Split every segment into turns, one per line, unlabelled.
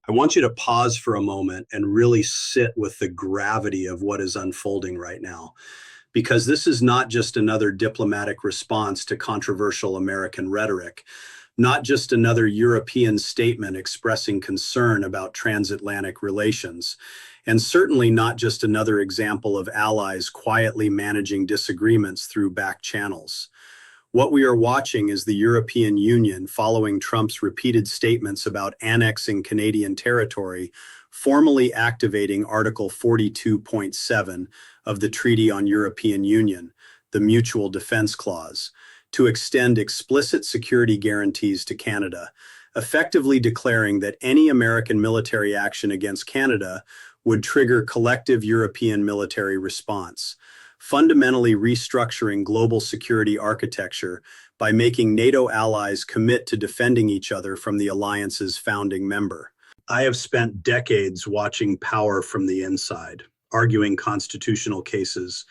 I want you to pause for a moment and really sit with the gravity of what is unfolding right now, because this is not just another diplomatic response to controversial American rhetoric, not just another European statement expressing concern about transatlantic relations, and certainly not just another example of allies quietly managing disagreements through back channels. What we are watching is the European Union, following Trump's repeated statements about annexing Canadian territory, formally activating Article 42.7 of the Treaty on European Union, the Mutual Defense Clause, to extend explicit security guarantees to Canada, effectively declaring that any American military action against Canada would trigger collective European military response, fundamentally restructuring global security architecture by making NATO allies commit to defending each other from the alliance's founding member. I have spent decades watching power from the inside, arguing constitutional cases,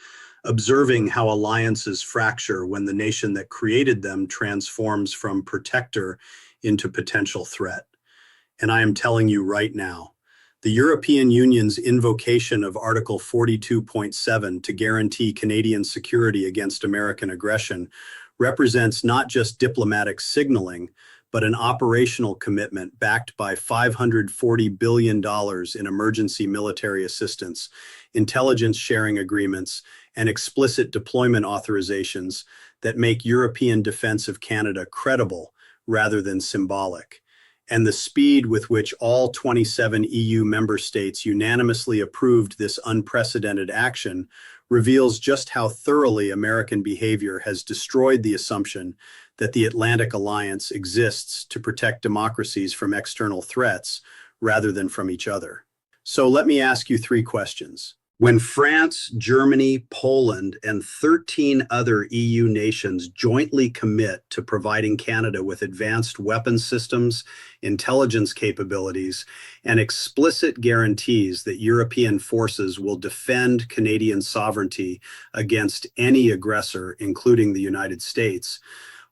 observing how alliances fracture when the nation that created them transforms from protector into potential threat. And I am telling you right now, the European Union's invocation of Article 42.7 to guarantee Canadian security against American aggression represents not just diplomatic signaling, but an operational commitment backed by $540 billion in emergency military assistance, intelligence sharing agreements, and explicit deployment authorizations that make European defense of Canada credible rather than symbolic. And the speed with which all 27 EU member states unanimously approved this unprecedented action reveals just how thoroughly American behavior has destroyed the assumption that the Atlantic Alliance exists to protect democracies from external threats rather than from each other. So let me ask you three questions. When France, Germany, Poland, and 13 other EU nations jointly commit to providing Canada with advanced weapons systems, intelligence capabilities, and explicit guarantees that European forces will defend Canadian sovereignty against any aggressor, including the United States,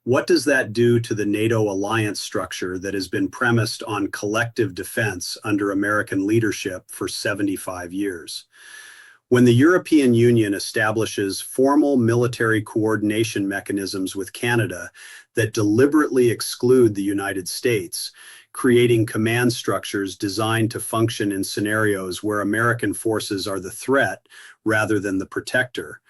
what does that do to the NATO alliance structure that has been premised on collective defense under American leadership for 75 years? When the European Union establishes formal military coordination mechanisms with Canada that deliberately exclude the United States, creating command structures designed to function in scenarios where American forces are the threat rather than the protector,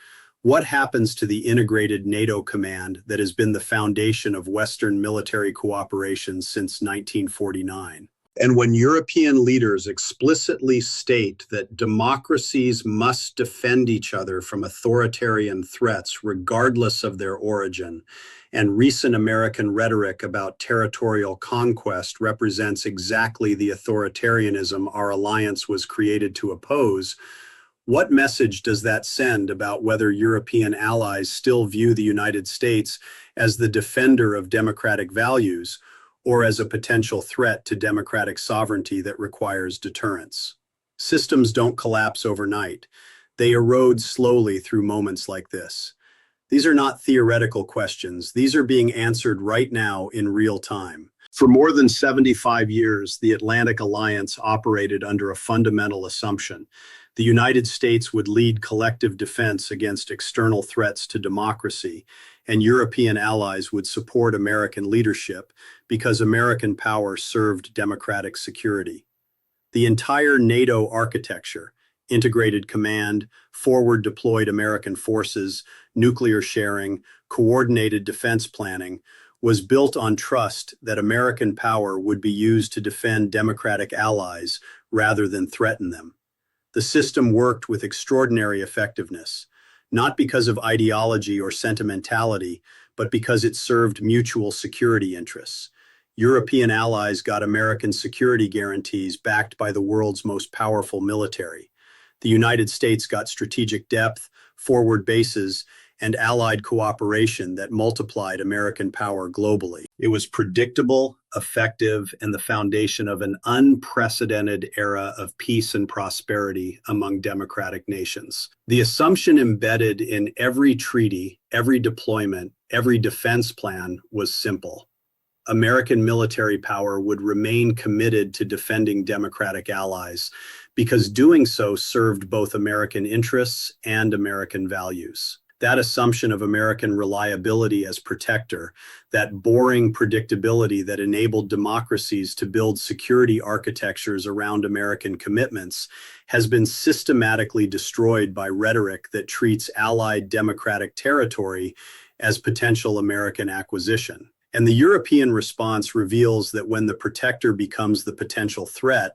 what happens to the integrated NATO command that has been the foundation of Western military cooperation since 1949? And when European leaders explicitly state that democracies must defend each other from authoritarian threats regardless of their origin, and recent American rhetoric about territorial conquest represents exactly the authoritarianism our alliance was created to oppose, what message does that send about whether European allies still view the United States as the defender of democratic values, or as a potential threat to democratic sovereignty that requires deterrence? Systems don't collapse overnight. They erode slowly through moments like this. These are not theoretical questions. These are being answered right now in real time. For more than 75 years, the Atlantic Alliance operated under a fundamental assumption. The United States would lead collective defense against external threats to democracy, and European allies would support American leadership because American power served democratic security. The entire NATO architecture, integrated command, forward deployed American forces, nuclear sharing, coordinated defense planning, was built on trust that American power would be used to defend democratic allies rather than threaten them. The system worked with extraordinary effectiveness, not because of ideology or sentimentality, but because it served mutual security interests. European allies got American security guarantees backed by the world's most powerful military. The United States got strategic depth, forward bases, and allied cooperation that multiplied American power globally. It was predictable, effective, and the foundation of an unprecedented era of peace and prosperity among democratic nations. The assumption embedded in every treaty, every deployment, every defense plan was simple. American military power would remain committed to defending democratic allies because doing so served both American interests and American values. That assumption of American reliability as protector, that boring predictability that enabled democracies to build security architectures around American commitments, has been systematically destroyed by rhetoric that treats allied democratic territory as potential American acquisition. And the European response reveals that when the protector becomes the potential threat,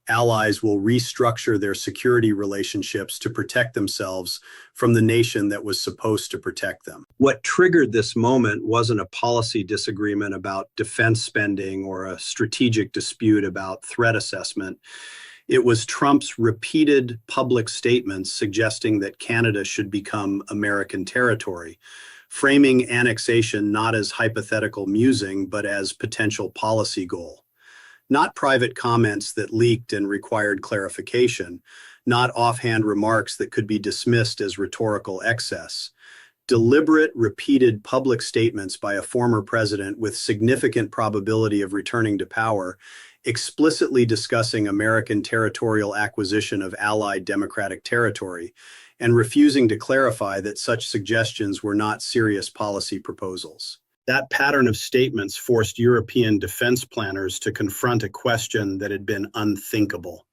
allies will restructure their security relationships to protect themselves from the nation that was supposed to protect them. What triggered this moment wasn't a policy disagreement about defense spending or a strategic dispute about threat assessment. It was Trump's repeated public statements suggesting that Canada should become American territory, framing annexation not as hypothetical musing, but as potential policy goal. Not private comments that leaked and required clarification, not offhand remarks that could be dismissed as rhetorical excess. Deliberate, repeated public statements by a former president with significant probability of returning to power, explicitly discussing American territorial acquisition of allied democratic territory, and refusing to clarify that such suggestions were not serious policy proposals. That pattern of statements forced European defense planners to confront a question that had been unthinkable.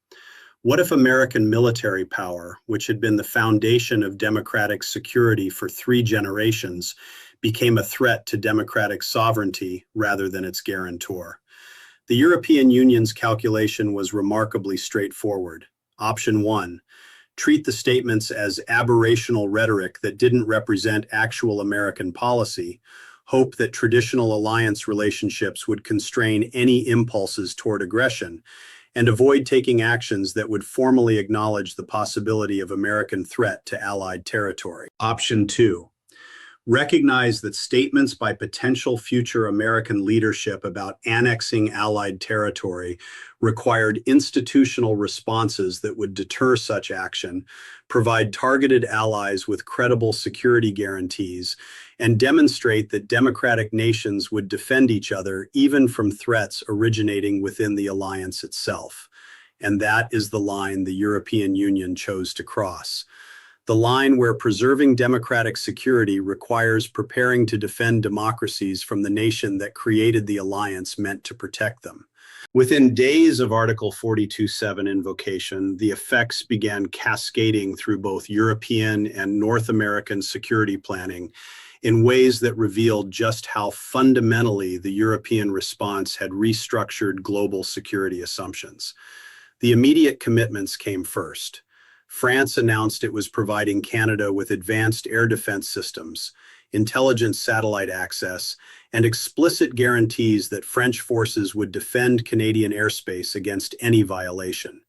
What if American military power, which had been the foundation of democratic security for 3 generations, became a threat to democratic sovereignty rather than its guarantor? The European Union's calculation was remarkably straightforward. Option 1. Treat the statements as aberrational rhetoric that didn't represent actual American policy, hope that traditional alliance relationships would constrain any impulses toward aggression, and avoid taking actions that would formally acknowledge the possibility of American threat to Allied territory. Option 2. Recognize that statements by potential future American leadership about annexing Allied territory required institutional responses that would deter such action, provide targeted allies with credible security guarantees, and demonstrate that democratic nations would defend each other even from threats originating within the alliance itself. And that is the line the European Union chose to cross. The line where preserving democratic security requires preparing to defend democracies from the nation that created the alliance meant to protect them. Within days of Article 42.7 invocation, the effects began cascading through both European and North American security planning in ways that revealed just how fundamentally the European response had restructured global security assumptions. The immediate commitments came first. France announced it was providing Canada with advanced air defense systems, intelligence satellite access, and explicit guarantees that French forces would defend Canadian airspace against any violation.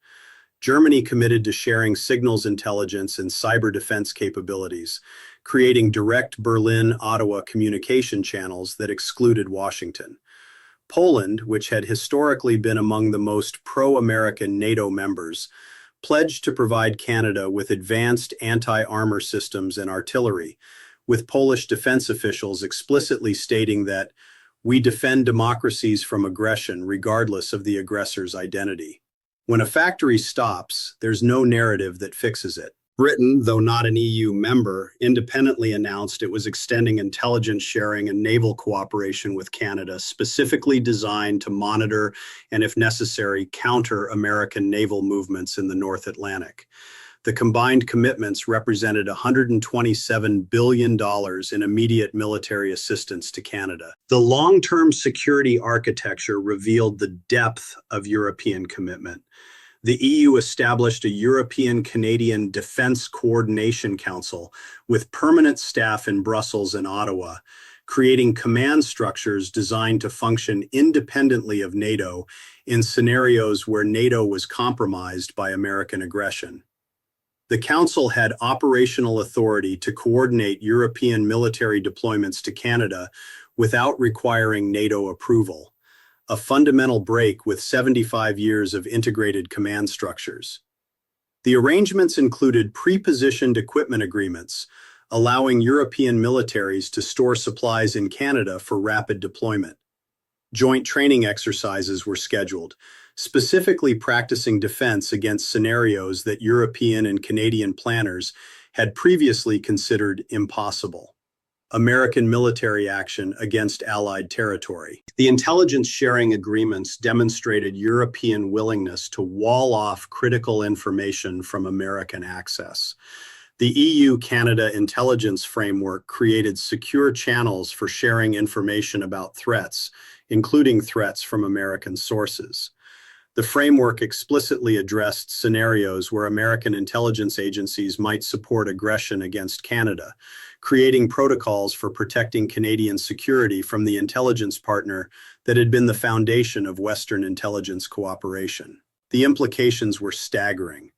Germany committed to sharing signals intelligence and cyber defense capabilities, creating direct Berlin-Ottawa communication channels that excluded Washington. Poland, which had historically been among the most pro-American NATO members, pledged to provide Canada with advanced anti-armor systems and artillery, with Polish defense officials explicitly stating that we defend democracies from aggression regardless of the aggressor's identity. When a factory stops, there's no narrative that fixes it. Britain, though not an EU member, independently announced it was extending intelligence sharing and naval cooperation with Canada, specifically designed to monitor and, if necessary, counter American naval movements in the North Atlantic. The combined commitments represented $127 billion in immediate military assistance to Canada. The long-term security architecture revealed the depth of European commitment. The EU established a European-Canadian Defense Coordination Council with permanent staff in Brussels and Ottawa, creating command structures designed to function independently of NATO in scenarios where NATO was compromised by American aggression. The Council had operational authority to coordinate European military deployments to Canada without requiring NATO approval, a fundamental break with 75 years of integrated command structures. The arrangements included pre-positioned equipment agreements, allowing European militaries to store supplies in Canada for rapid deployment. Joint training exercises were scheduled, specifically practicing defense against scenarios that European and Canadian planners had previously considered impossible. American military action against Allied territory. The intelligence sharing agreements demonstrated European willingness to wall off critical information from American access. The EU-Canada intelligence framework created secure channels for sharing information about threats, including threats from American sources. The framework explicitly addressed scenarios where American intelligence agencies might support aggression against Canada, creating protocols for protecting Canadian security from the intelligence partner that had been the foundation of Western intelligence cooperation. The implications were staggering.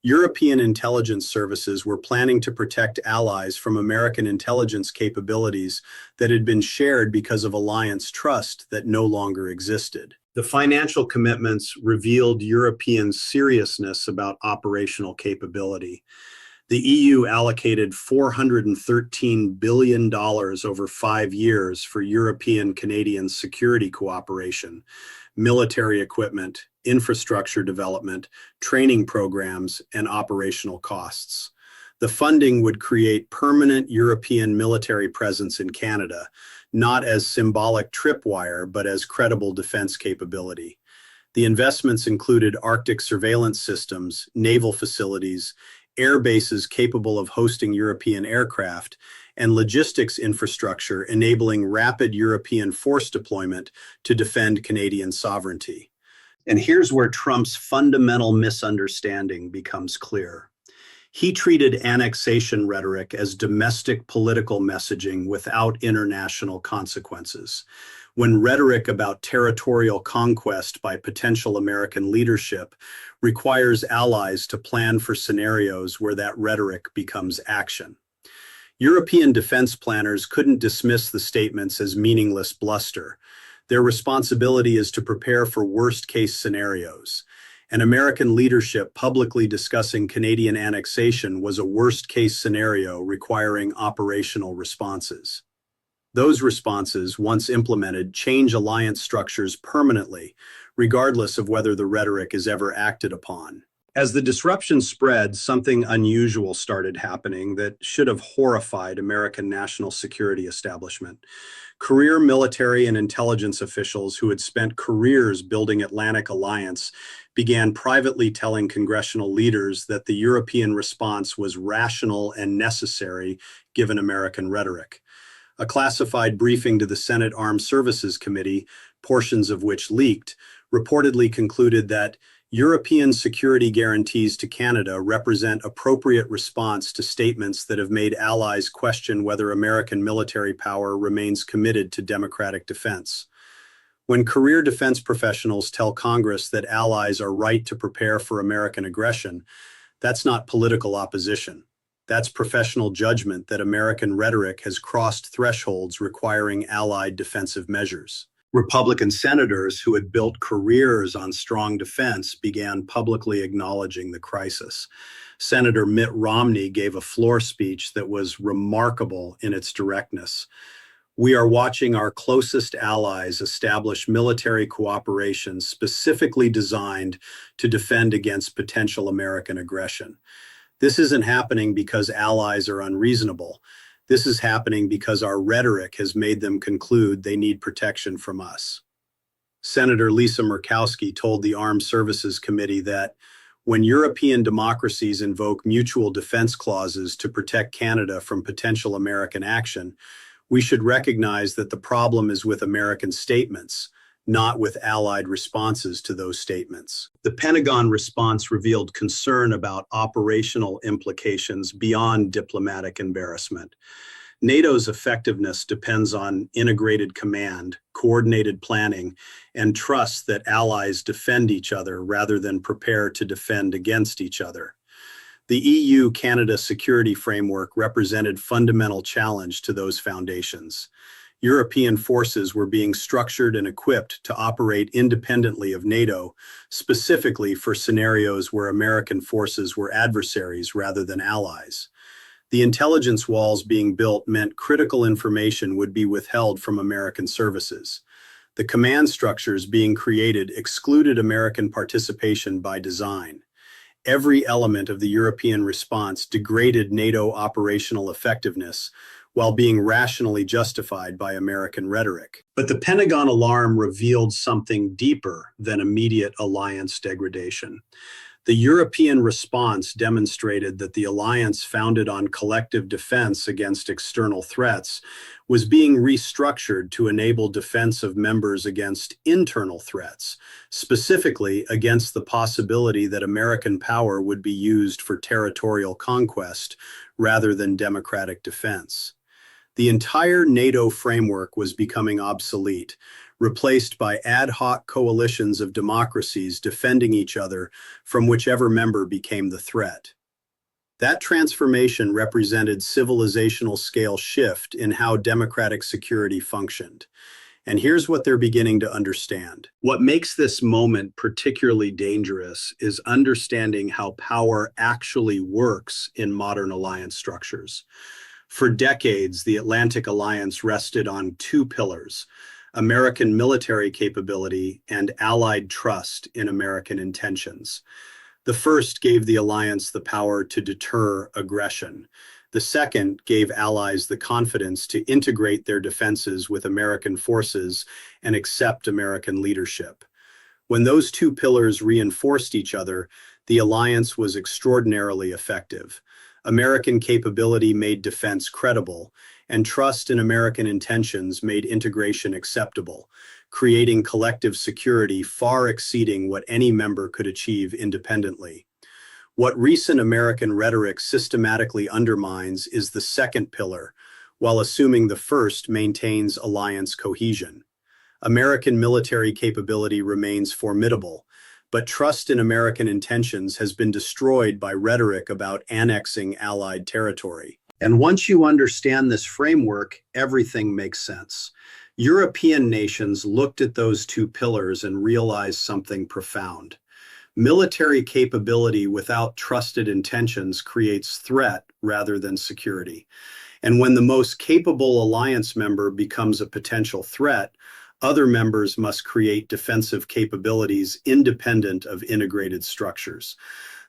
European intelligence services were planning to protect allies from American intelligence capabilities that had been shared because of alliance trust that no longer existed. The financial commitments revealed European seriousness about operational capability. The EU allocated $413 billion over 5 years for European-Canadian security cooperation, military equipment, infrastructure development, training programs, and operational costs. The funding would create permanent European military presence in Canada, not as symbolic tripwire, but as credible defense capability. The investments included Arctic surveillance systems, naval facilities, air bases capable of hosting European aircraft, and logistics infrastructure enabling rapid European force deployment to defend Canadian sovereignty. And here's where Trump's fundamental misunderstanding becomes clear. He treated annexation rhetoric as domestic political messaging without international consequences. When rhetoric about territorial conquest by potential American leadership requires allies to plan for scenarios where that rhetoric becomes action. European defense planners couldn't dismiss the statements as meaningless bluster. Their responsibility is to prepare for worst-case scenarios. And American leadership publicly discussing Canadian annexation was a worst-case scenario requiring operational responses. Those responses, once implemented, change alliance structures permanently, regardless of whether the rhetoric is ever acted upon. As the disruption spread, something unusual started happening that should have horrified American national security establishment. Career military and intelligence officials who had spent careers building Atlantic Alliance began privately telling congressional leaders that the European response was rational and necessary given American rhetoric. A classified briefing to the Senate Armed Services Committee, portions of which leaked, reportedly concluded that European security guarantees to Canada represent appropriate response to statements that have made allies question whether American military power remains committed to democratic defense. When career defense professionals tell Congress that allies are right to prepare for American aggression, that's not political opposition. That's professional judgment that American rhetoric has crossed thresholds requiring allied defensive measures. Republican senators who had built careers on strong defense began publicly acknowledging the crisis. Senator Mitt Romney gave a floor speech that was remarkable in its directness. We are watching our closest allies establish military cooperation specifically designed to defend against potential American aggression. This isn't happening because allies are unreasonable. This is happening because our rhetoric has made them conclude they need protection from us. Senator Lisa Murkowski told the Armed Services Committee that when European democracies invoke mutual defense clauses to protect Canada from potential American action, we should recognize that the problem is with American statements, not with allied responses to those statements. The Pentagon response revealed concern about operational implications beyond diplomatic embarrassment. NATO's effectiveness depends on integrated command, coordinated planning, and trust that allies defend each other rather than prepare to defend against each other. The EU-Canada security framework represented fundamental challenge to those foundations. European forces were being structured and equipped to operate independently of NATO, specifically for scenarios where American forces were adversaries rather than allies. The intelligence walls being built meant critical information would be withheld from American services. The command structures being created excluded American participation by design. Every element of the European response degraded NATO operational effectiveness while being rationally justified by American rhetoric. But the Pentagon alarm revealed something deeper than immediate alliance degradation. The European response demonstrated that the alliance founded on collective defense against external threats was being restructured to enable defense of members against internal threats, specifically against the possibility that American power would be used for territorial conquest rather than democratic defense. The entire NATO framework was becoming obsolete, replaced by ad hoc coalitions of democracies defending each other from whichever member became the threat. That transformation represented civilizational scale shift in how democratic security functioned. And here's what they're beginning to understand. What makes this moment particularly dangerous is understanding how power actually works in modern alliance structures. For decades, the Atlantic Alliance rested on two pillars: American military capability and allied trust in American intentions. The first gave the alliance the power to deter aggression. The second gave allies the confidence to integrate their defenses with American forces and accept American leadership. When those two pillars reinforced each other, the alliance was extraordinarily effective. American capability made defense credible, and trust in American intentions made integration acceptable, creating collective security far exceeding what any member could achieve independently. What recent American rhetoric systematically undermines is the second pillar, while assuming the first maintains alliance cohesion. American military capability remains formidable, but trust in American intentions has been destroyed by rhetoric about annexing Allied territory. And once you understand this framework, everything makes sense. European nations looked at those two pillars and realized something profound. Military capability without trusted intentions creates threat rather than security. And when the most capable alliance member becomes a potential threat, other members must create defensive capabilities independent of integrated structures.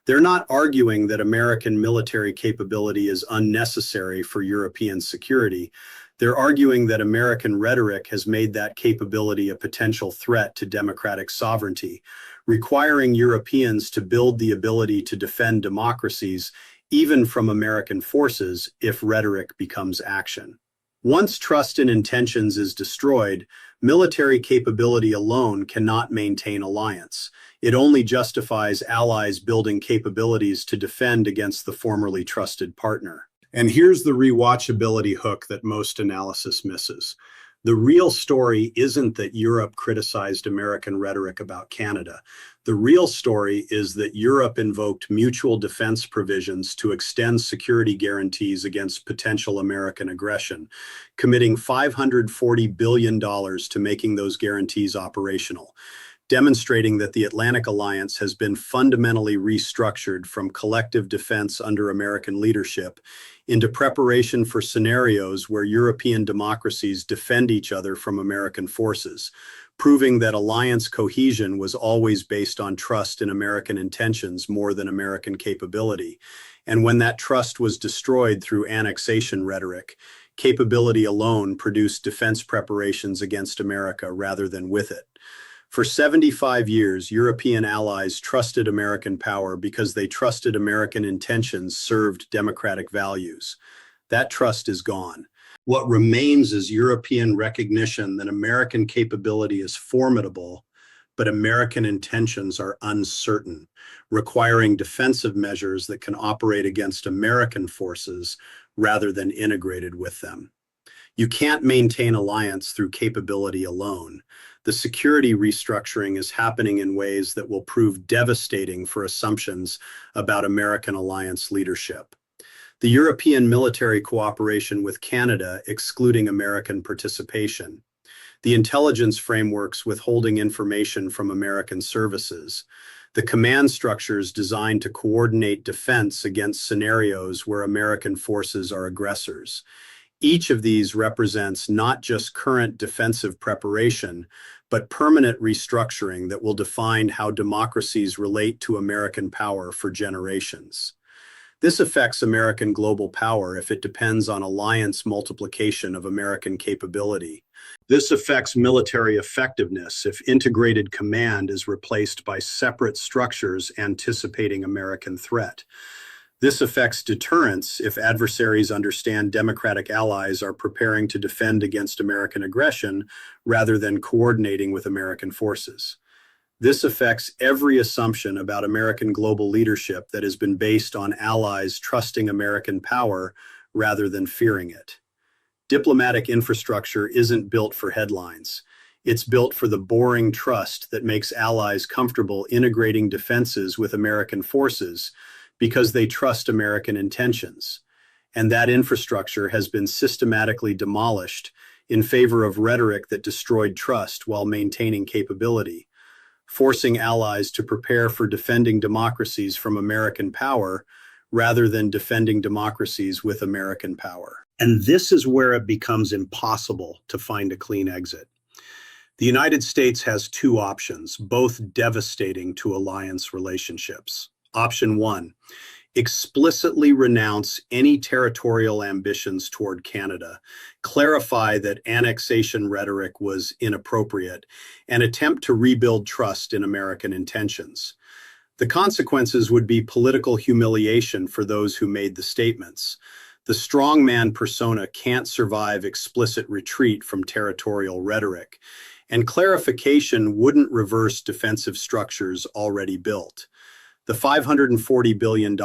They're not arguing that American military capability is unnecessary for European security. They're arguing that American rhetoric has made that capability a potential threat to democratic sovereignty, requiring Europeans to build the ability to defend democracies even from American forces if rhetoric becomes action. Once trust in intentions is destroyed, military capability alone cannot maintain alliance. It only justifies allies building capabilities to defend against the formerly trusted partner. And here's the rewatchability hook that most analysis misses. The real story isn't that Europe criticized American rhetoric about Canada. The real story is that Europe invoked mutual defense provisions to extend security guarantees against potential American aggression, committing $540 billion to making those guarantees operational, demonstrating that the Atlantic Alliance has been fundamentally restructured from collective defense under American leadership into preparation for scenarios where European democracies defend each other from American forces, proving that alliance cohesion was always based on trust in American intentions more than American capability. And when that trust was destroyed through annexation rhetoric, capability alone produced defense preparations against America rather than with it. For 75 years, European allies trusted American power because they trusted American intentions served democratic values. That trust is gone. What remains is European recognition that American capability is formidable, but American intentions are uncertain, requiring defensive measures that can operate against American forces rather than integrated with them. You can't maintain alliance through capability alone. The security restructuring is happening in ways that will prove devastating for assumptions about American alliance leadership. The European military cooperation with Canada excluding American participation. The intelligence frameworks withholding information from American services. The command structures designed to coordinate defense against scenarios where American forces are aggressors. Each of these represents not just current defensive preparation, but permanent restructuring that will define how democracies relate to American power for generations. This affects American global power if it depends on alliance multiplication of American capability. This affects military effectiveness if integrated command is replaced by separate structures anticipating American threat. This affects deterrence if adversaries understand democratic allies are preparing to defend against American aggression rather than coordinating with American forces. This affects every assumption about American global leadership that has been based on allies trusting American power rather than fearing it. Diplomatic infrastructure isn't built for headlines. It's built for the boring trust that makes allies comfortable integrating defenses with American forces because they trust American intentions. And that infrastructure has been systematically demolished in favor of rhetoric that destroyed trust while maintaining capability, forcing allies to prepare for defending democracies from American power rather than defending democracies with American power. And this is where it becomes impossible to find a clean exit. The United States has two options, both devastating to alliance relationships. Option one, explicitly renounce any territorial ambitions toward Canada, clarify that annexation rhetoric was inappropriate, and attempt to rebuild trust in American intentions. The consequences would be political humiliation for those who made the statements. The strongman persona can't survive explicit retreat from territorial rhetoric, and clarification wouldn't reverse defensive structures already built. The $540 billion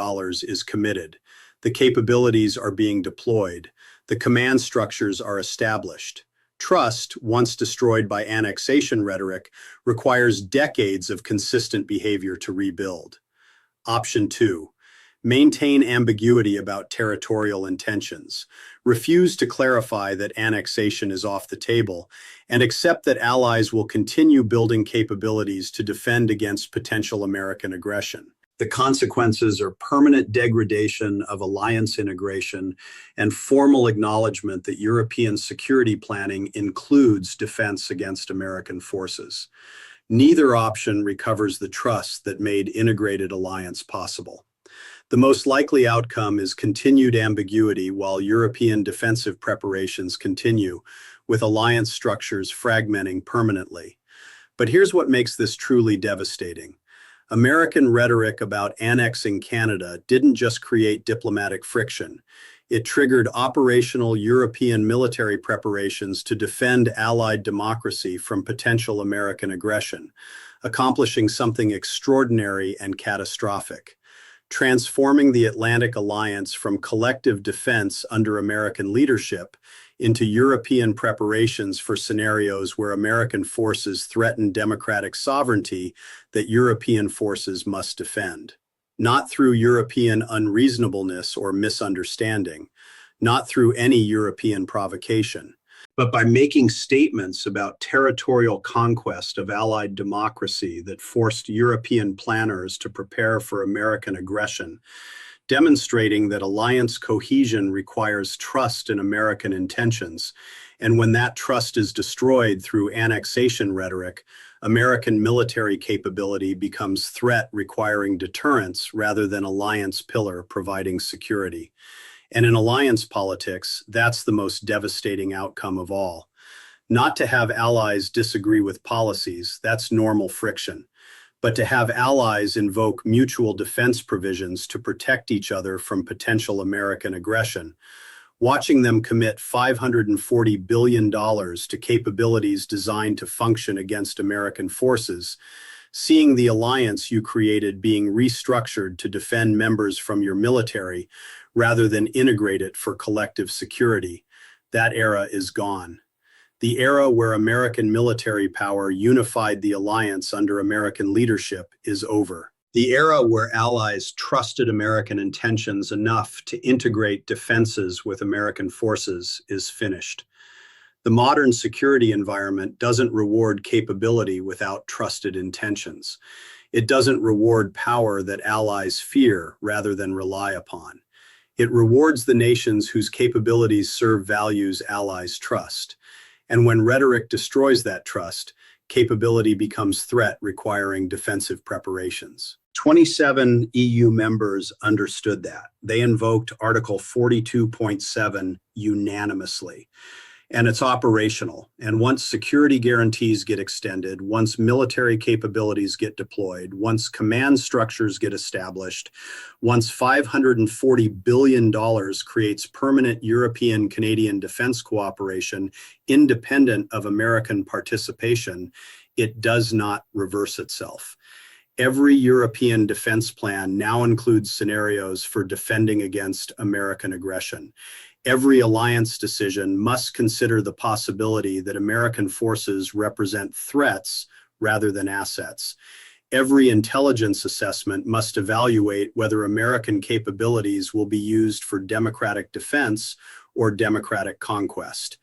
is committed. The capabilities are being deployed. The command structures are established. Trust, once destroyed by annexation rhetoric, requires decades of consistent behavior to rebuild. Option two, maintain ambiguity about territorial intentions, refuse to clarify that annexation is off the table, and accept that allies will continue building capabilities to defend against potential American aggression. The consequences are permanent degradation of alliance integration and formal acknowledgement that European security planning includes defense against American forces. Neither option recovers the trust that made integrated alliance possible. The most likely outcome is continued ambiguity while European defensive preparations continue, with alliance structures fragmenting permanently. But here's what makes this truly devastating. American rhetoric about annexing Canada didn't just create diplomatic friction. It triggered operational European military preparations to defend allied democracy from potential American aggression, accomplishing something extraordinary and catastrophic, transforming the Atlantic Alliance from collective defense under American leadership into European preparations for scenarios where American forces threaten democratic sovereignty that European forces must defend. Not through European unreasonableness or misunderstanding, not through any European provocation, but by making statements about territorial conquest of allied democracy that forced European planners to prepare for American aggression, demonstrating that alliance cohesion requires trust in American intentions, and when that trust is destroyed through annexation rhetoric, American military capability becomes threat requiring deterrence rather than alliance pillar providing security. And in alliance politics, that's the most devastating outcome of all. Not to have allies disagree with policies, that's normal friction. But to have allies invoke mutual defense provisions to protect each other from potential American aggression, watching them commit $540 billion to capabilities designed to function against American forces, seeing the alliance you created being restructured to defend members from your military rather than integrate it for collective security, that era is gone. The era where American military power unified the alliance under American leadership is over. The era where allies trusted American intentions enough to integrate defenses with American forces is finished. The modern security environment doesn't reward capability without trusted intentions. It doesn't reward power that allies fear rather than rely upon. It rewards the nations whose capabilities serve values allies trust. And when rhetoric destroys that trust, Capability becomes threat, requiring defensive preparations. 27 EU members understood that. They invoked Article 42.7 unanimously. And it's operational. And once security guarantees get extended, once military capabilities get deployed, once command structures get established, once $540 billion creates permanent European-Canadian defense cooperation independent of American participation, it does not reverse itself. Every European defense plan now includes scenarios for defending against American aggression. Every alliance decision must consider the possibility that American forces represent threats rather than assets. Every intelligence assessment must evaluate whether American capabilities will be used for democratic defense or democratic conquest.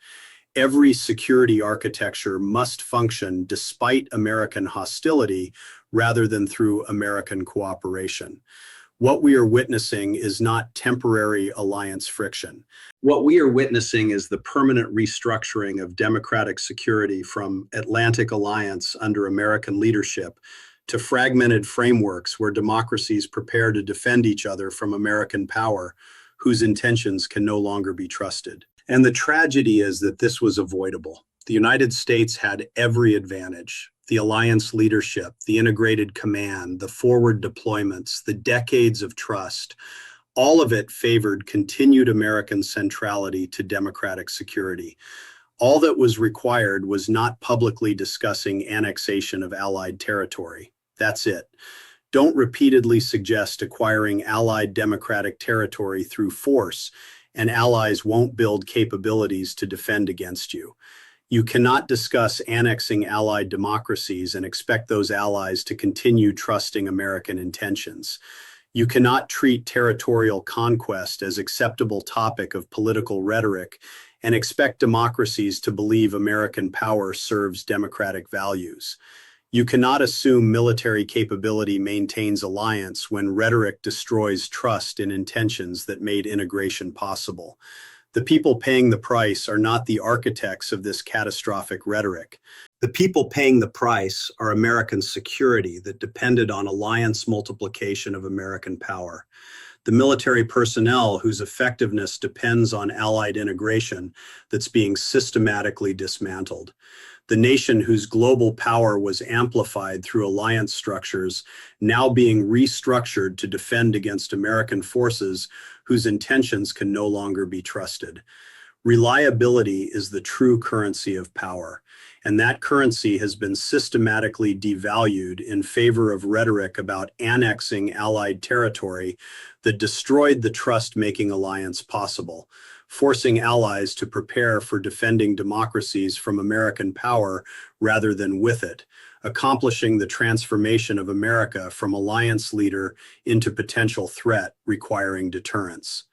Every security architecture must function despite American hostility rather than through American cooperation. What we are witnessing is not temporary alliance friction. What we are witnessing is the permanent restructuring of democratic security from Atlantic alliance under American leadership to fragmented frameworks where democracies prepare to defend each other from American power, whose intentions can no longer be trusted. And the tragedy is that this was avoidable. The United States had every advantage. The alliance leadership, the integrated command, the forward deployments, the decades of trust, all of it favored continued American centrality to democratic security. All that was required was not publicly discussing annexation of Allied territory. That's it. Don't repeatedly suggest acquiring Allied democratic territory through force, and allies won't build capabilities to defend against you. You cannot discuss annexing allied democracies and expect those allies to continue trusting American intentions. You cannot treat territorial conquest as acceptable topic of political rhetoric and expect democracies to believe American power serves democratic values. You cannot assume military capability maintains alliance when rhetoric destroys trust in intentions that made integration possible. The people paying the price are not the architects of this catastrophic rhetoric. The people paying the price are American security that depended on alliance multiplication of American power. The military personnel whose effectiveness depends on allied integration that's being systematically dismantled. The nation whose global power was amplified through alliance structures now being restructured to defend against American forces whose intentions can no longer be trusted. Reliability is the true currency of power, and that currency has been systematically devalued in favor of rhetoric about annexing Allied territory that destroyed the trust-making alliance possible, forcing allies to prepare for defending democracies from American power rather than with it, accomplishing the transformation of America from alliance leader into potential threat requiring deterrence.